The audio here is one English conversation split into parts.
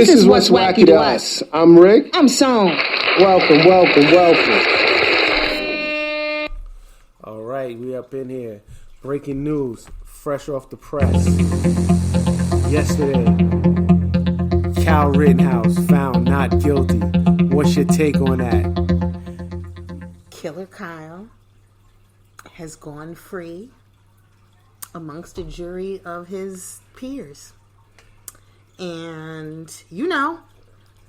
This is what's wacky to us. I'm Rick. I'm Song. Welcome. All right, we up in here. Breaking news, fresh off the press. Yesterday, Kyle Rittenhouse found not guilty. What's your take on that? Killer Kyle has gone free amongst a jury of his peers. And,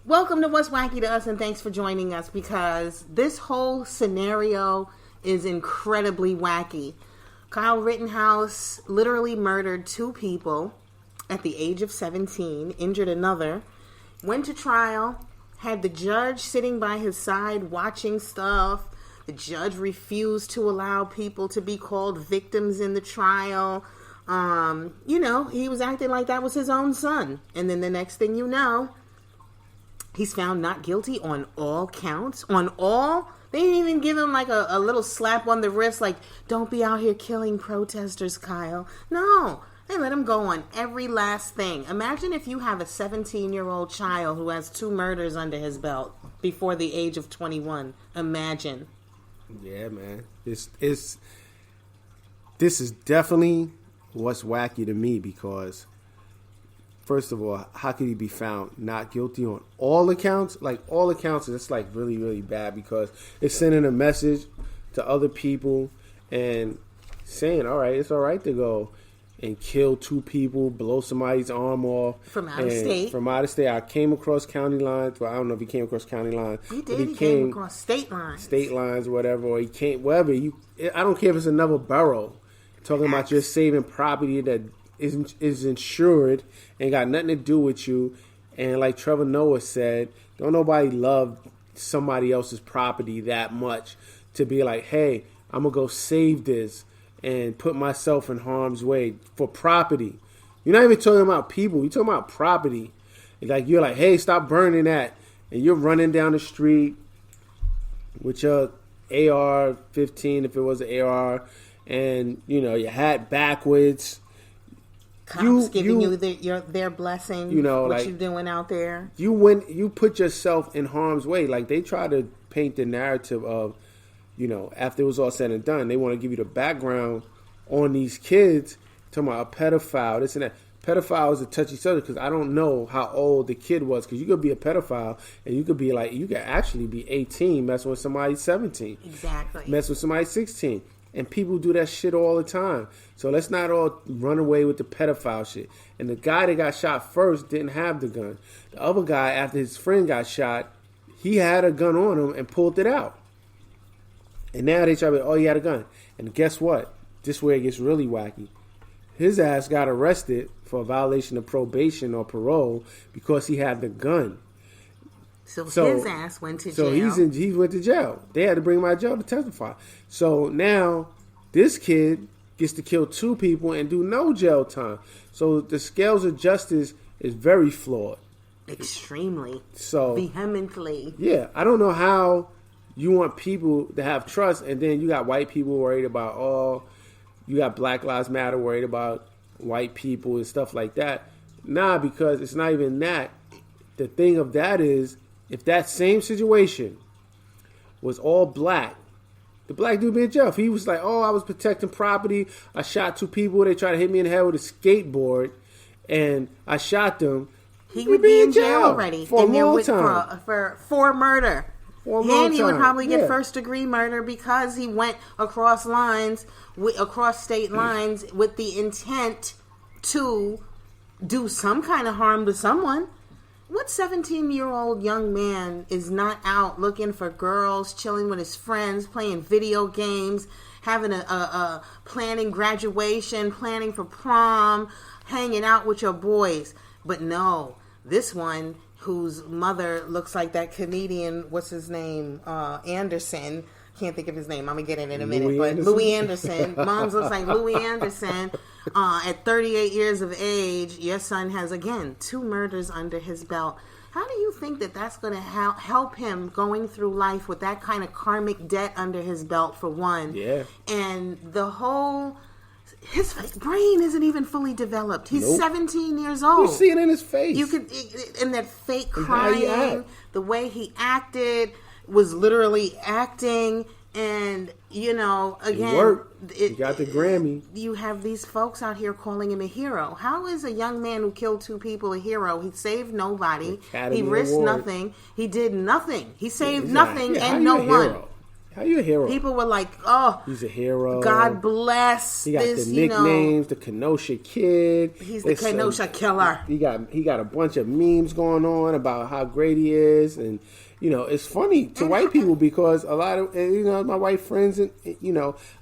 welcome to What's Wacky to Us, and thanks for joining us, because this whole scenario is incredibly wacky. Kyle Rittenhouse literally murdered 2 people at the age of 17, injured another, went to trial, had the judge sitting by his side watching stuff. The judge refused to allow people to be called victims in the trial. He was acting like that was his own son. And then the next thing you know, he's found not guilty on all counts. On all. They didn't even give him like a little slap on the wrist, like, don't be out here killing protesters, Kyle. No, they let him go on every last thing. Imagine if you have a 17-year-old child who has 2 murders under his belt before the age of 21. Imagine. Yeah, man. This is definitely what's wacky to me, because first of all, how could he be found not guilty on all accounts? Like, all accounts, it's like really, really bad, because it's sending a message to other people and saying, all right, it's all right to go and kill 2 people, blow somebody's arm off. From out of state. From out of state. I came across county lines. Well, I don't know if he came across county lines. He did. He came across state lines. State lines, whatever. Or he came, wherever. I don't care if it's another borough. Talking about you're saving property that is insured and got nothing to do with you. And like Trevor Noah said, don't nobody love somebody else's property that much to be like, hey, I'm going to go save this and put myself in harm's way for property. You're not even talking about people. You're talking about property. Like, you're like, hey, stop burning that. And you're running down the street with your AR-15, if it was an AR, and, your hat backwards. Cops giving you their blessing, what like, you doing out there. You put yourself in harm's way. Like, they try to paint the narrative of, after it was all said and done, they want to give you the background on these kids, talking about a pedophile, this and that. Pedophile is a touchy subject, because I don't know how old the kid was, because you could be a pedophile and you could actually be 18 messing with somebody 17. Exactly. Mess with somebody 16. And people do that shit all the time. So let's not all run away with the pedophile shit. And the guy that got shot first didn't have the gun. The other guy, after his friend got shot, he had a gun on him and pulled it out. And now they try to be, oh, he had a gun. And guess what? This is where it gets really wacky. His ass got arrested for a violation of probation or parole because he had the gun. So his ass went to jail. So he went to jail. They had to bring him out of jail to testify. So now this kid gets to kill 2 people and do no jail time. So the scales of justice is very flawed. Extremely. So vehemently. Yeah, I don't know how you want people to have trust, and then you got white people worried about, you got Black Lives Matter worried about white people and stuff like that. Nah, because it's not even that. The thing of that is, if that same situation was all black, the black dude be in jail. If he was like, I was protecting property, I shot 2 people, they tried to hit me in the head with a skateboard, and I shot them, he would be in jail already. For a long time. For murder. And he would probably get first-degree murder because he went across state lines with the intent to do some kind of harm to someone. What 17-year-old young man is not out looking for girls, chilling with his friends, playing video games, having a planning graduation, planning for prom, hanging out with your boys? But no, this one, whose mother looks like that comedian, what's his name, Anderson. Can't think of his name. I'm going to get it in a minute. Louis Anderson. Mom's looks like Louis Anderson. At 38 years of age, your son has, again, 2 murders under his belt. How do you think that that's going to help him going through life with that kind of karmic debt under his belt, for one? Yeah. And the whole his brain isn't even fully developed. He's 17 years old. You see it in his face. You could, in that fake crying, the way he acted was literally acting. And, you know, again, he got the Grammy. You have these folks out here calling him a hero. How is a young man who killed 2 people a hero? He saved nobody. He risked nothing. He did nothing. He saved nothing and no one. How you a hero? People were like, "Oh, he's a hero. God bless." He got the nicknames, the Kenosha Kid. He's the Kenosha Killer. He got a bunch of memes going on about how great he is, and you know it's funny to white people because a lot of my white friends, and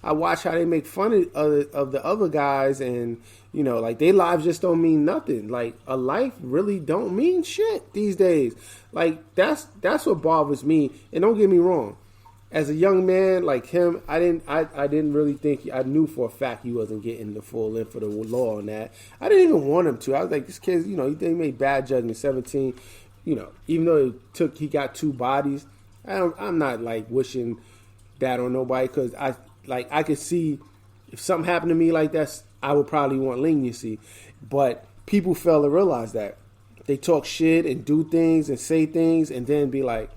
I watch how they make fun of the other guys, and like their lives just don't mean nothing. Like a life really don't mean shit these days. Like that's what bothers me. And don't get me wrong. As a young man like him, I didn't really think, I knew for a fact he wasn't getting the full length of the law on that. I didn't even want him to. I was like, this kid, he made bad judgment, 17, even though he got 2 bodies. I'm not like wishing that on nobody because I could see if something happened to me like that, I would probably want leniency. But people fail to realize that. They talk shit and do things and say things and then be like,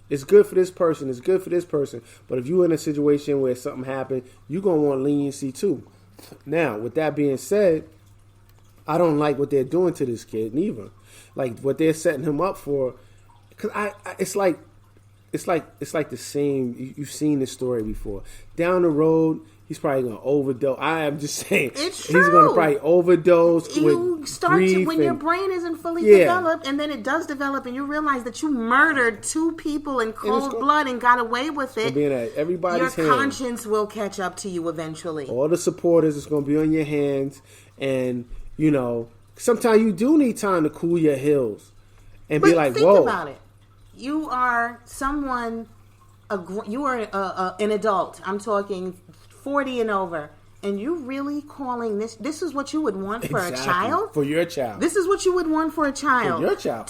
it's good for this person. It's good for this person. But if you're in a situation where something happened, you're going to want leniency too. Now, with that being said, I don't like what they're doing to this kid neither. Like what they're setting him up for. Because it's like the same. You've seen this story before. Down the road, he's probably going to overdose. I am just saying. It's true. He's going to probably overdose. You start to, when your brain isn't fully developed, and then it does develop, and you realize that you murdered 2 people in cold blood and got away with it. Being at everybody's your hands. Conscience will catch up to you eventually. All the supporters is going to be on your hands, and sometimes you do need time to cool your heels and be like, think whoa. about it. You are someone. You are an adult. I'm talking 40 and over, and you really calling this is what you would want for a child? For your child. This is what you would want for a child. For your child.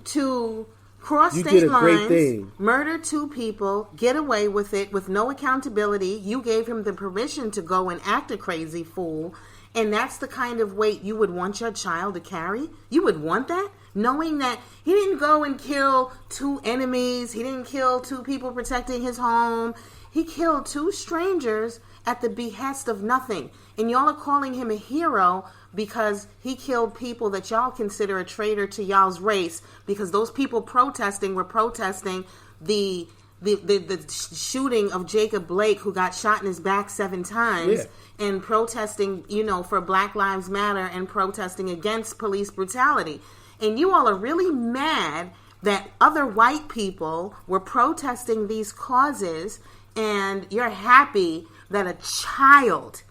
To cross you state did a great lines, thing. Murder 2 people, get away with it with no accountability. You gave him the permission to go and act a crazy fool, and that's the kind of weight you would want your child to carry? You would want that? Knowing that he didn't go and kill 2 enemies, he didn't kill 2 people protecting his home. He killed 2 strangers at the behest of nothing. And y'all are calling him a hero because he killed people that y'all consider a traitor to y'all's race. Because those people were protesting the shooting of Jacob Blake, who got shot in his back 7 times. Yeah. And protesting, for Black Lives Matter and protesting against police brutality. And you all are really mad that other white people were protesting these causes, and you're happy that a child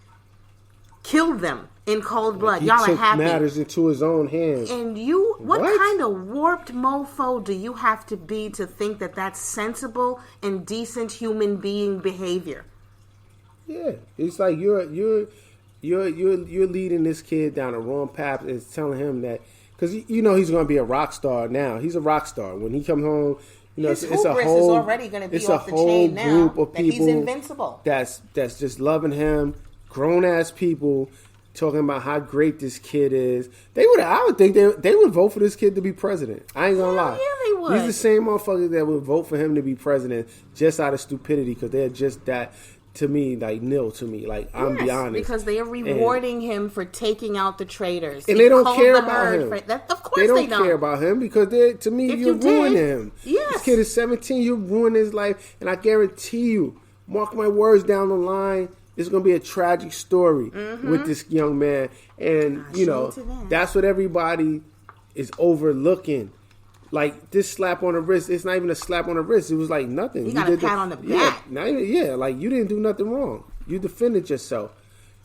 killed them in cold blood. Y'all are happy. He took matters into his own hands. And what kind of warped mofo do you have to be to think that that's sensible and decent human being behavior? Yeah, it's like you're leading this kid down the wrong path and telling him that. Because he's going to be a rock star now. He's a rock star. When he comes home, his it's a whole. Is already going to be off the chain now. Group of people he's invincible. That's just loving him. Grown ass people talking about how great this kid is. I would think they would vote for this kid to be president. I ain't gonna lie. Yeah, they would. He's the same motherfucker that would vote for him to be president just out of stupidity because they're just that. To me, like nil to me. Like I'm be honest, because they are rewarding him for taking out the traitors, and they don't care about him. Of course, they don't care about him because to me, you're ruining him. Yes, this kid is 17. You ruined his life, and I guarantee you, mark my words, down the line, it's going to be a tragic story with this young man, and that's what everybody is overlooking. Like, this slap on the wrist, it's not even a slap on the wrist. It was like nothing. He got a pat on the back. Like, you didn't do nothing wrong. You defended yourself.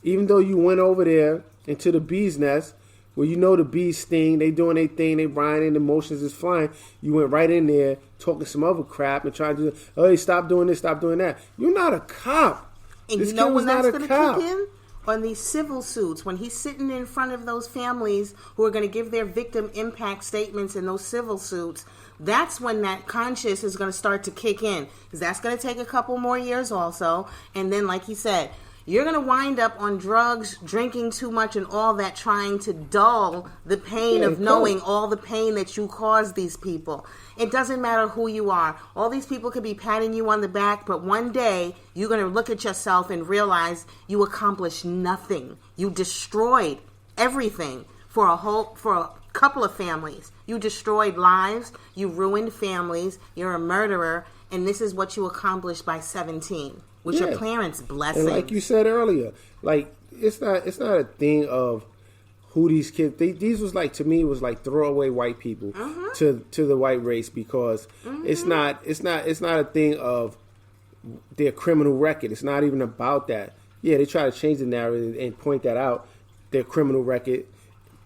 Even though you went over there into the bee's nest, where the bees sting, they doing their thing, they riding, emotions is flying. You went right in there talking some other crap and trying to do, hey, stop doing this, stop doing that. You're not a cop. And this you know kid when that's going to cop. kick in? On these civil suits, when he's sitting in front of those families who are going to give their victim impact statements in those civil suits, that's when that conscience is going to start to kick in. Because that's going to take a couple more years also. And then, like he said, You're going to wind up on drugs, drinking too much, and all that, trying to dull the pain of knowing all the pain that you caused these people. It doesn't matter who you are. All these people could be patting you on the back, but one day you're going to look at yourself and realize you accomplished nothing. You destroyed everything for a couple of families. You destroyed lives. You ruined families. You're a murderer. And this is what you accomplished by 17. With your parents' blessing. And like you said earlier, like it's not a thing of who these kids. These was like, to me, was like throwaway white people to the white race, because it's not a thing of their criminal record. It's not even about that. Yeah, they try to change the narrative and point that out, their criminal record.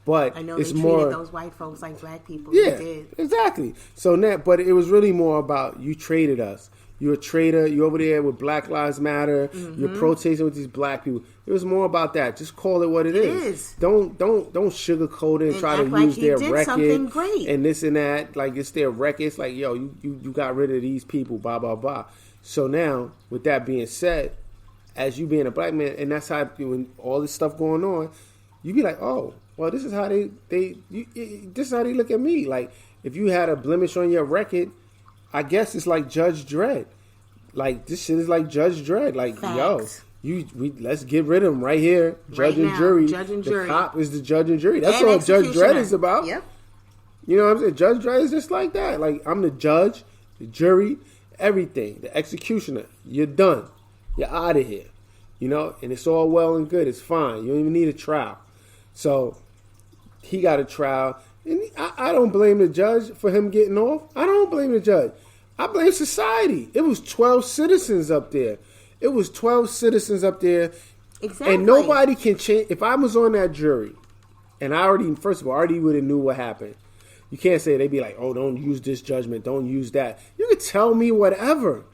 But I know it's they more treated those white folks like black people. Yeah, they did. Exactly. So but it was really more about, you traded us. You're a traitor. You're over there with Black Lives Matter. You're protesting with these black people. It was more about that. Just call it what it is. Don't sugarcoat it and try to use their record and this and that. Like, it's their record. It's like, yo, you got rid of these people. Blah blah blah. So now, with that being said, as you being a black man, and that's how, when all this stuff going on, you be like, oh, well, this is how this is how they look at me. Like, if you had a blemish on your record, I guess it's like Judge Dredd. Like, this shit is like Judge Dredd. Like, Facts. Let's get rid of him right here. Judge and jury. The cop is the judge and jury. That's all Judge Dredd is about. Yep. You know what I'm saying? Judge Dredd is just like that. Like, I'm the judge, the jury, everything. The executioner. You're done. You're out of here. You know? And it's all well and good. It's fine. You don't even need a trial. So, he got a trial. And I don't blame the judge for him getting off. I don't blame the judge. I blame society. It was 12 citizens up there. Exactly. And nobody can change. If I was on that jury, and I already would have knew what happened. You can't say, they'd be like, oh, don't use this judgment. Don't use that. You could tell me whatever.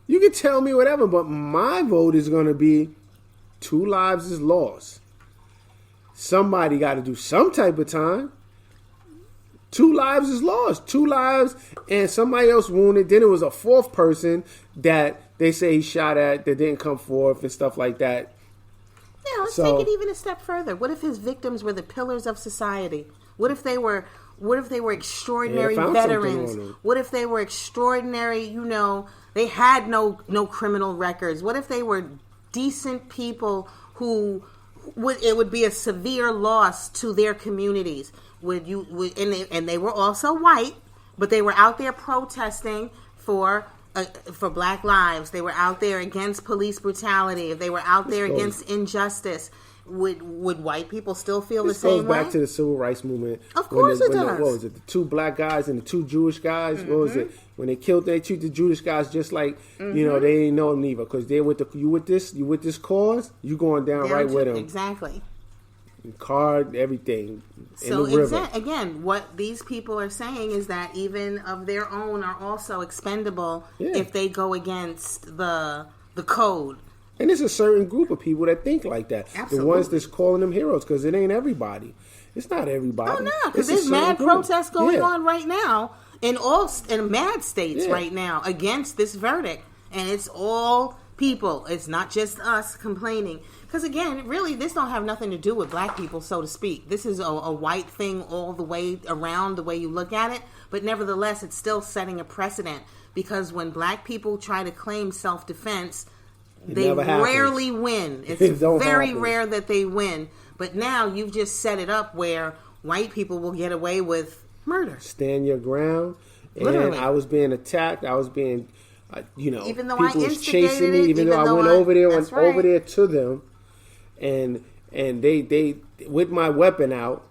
But my vote is going to be 2 lives is lost. Somebody got to do some type of time. 2 lives is lost. 2 lives and somebody else wounded. Then it was a 4th person that they say he shot at that didn't come forth and stuff like that. Yeah, let's take it even a step further. What if his victims were the pillars of society? What if they were extraordinary veterans? What if they were extraordinary, they had no criminal records? What if they were decent people who it would be a severe loss to their communities? And they were also white, but they were out there protesting for Black lives. They were out there against police brutality. They were out there against injustice. Would white people still feel the same way? This goes back to the civil rights movement. Of course it does. What was it? The 2 black guys and the 2 Jewish guys. What was it? When they treat the Jewish guys just like they ain't know them neither, because they're you with this cause, you going down right with them. Exactly. Card, everything. So again, what these people are saying is that even of their own are also expendable if they go against the code. And there's a certain group of people that think like that. Absolutely. The ones that's calling them heroes, because it ain't everybody. It's not everybody. Oh no, because there's mad protests going on right now in mad states right now against this verdict, and it's all people. It's not just us complaining. Because again, really, this don't have nothing to do with black people, so to speak. This is a white thing all the way around, the way you look at it. But nevertheless, it's still setting a precedent, because when black people try to claim self-defense, they rarely win. It's very rare that they win. But now you've just set it up where white people will get away with murder. Stand your ground. Literally. And I was being attacked. I was being, even though people was chasing me. Even though I went over there to them, and they with my weapon out.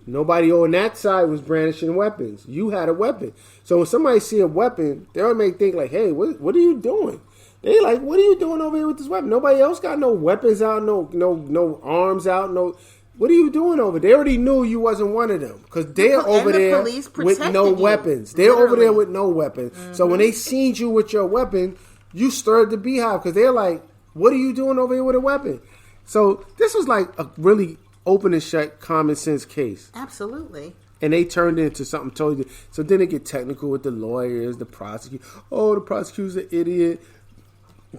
Nobody on that side was brandishing weapons. You had a weapon. So when somebody see a weapon, they may think like, hey, what are you doing? They like, what are you doing over here with this weapon? Nobody else got no weapons out, no arms out, no. What are you doing over there? They already knew you wasn't one of them, because they're over there with no weapons. They're over there with no weapons. Mm-hmm. So when they seen you with your weapon, you stirred the beehive, because they're like, what are you doing over here with a weapon? So this was like a really open and shut common sense case. Absolutely. And they turned it into something totally. So then they get technical with the lawyers, the prosecutor. Oh, the prosecutor's an idiot.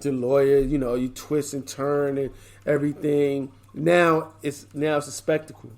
the lawyer, you twist and turn and everything. Now it's a spectacle.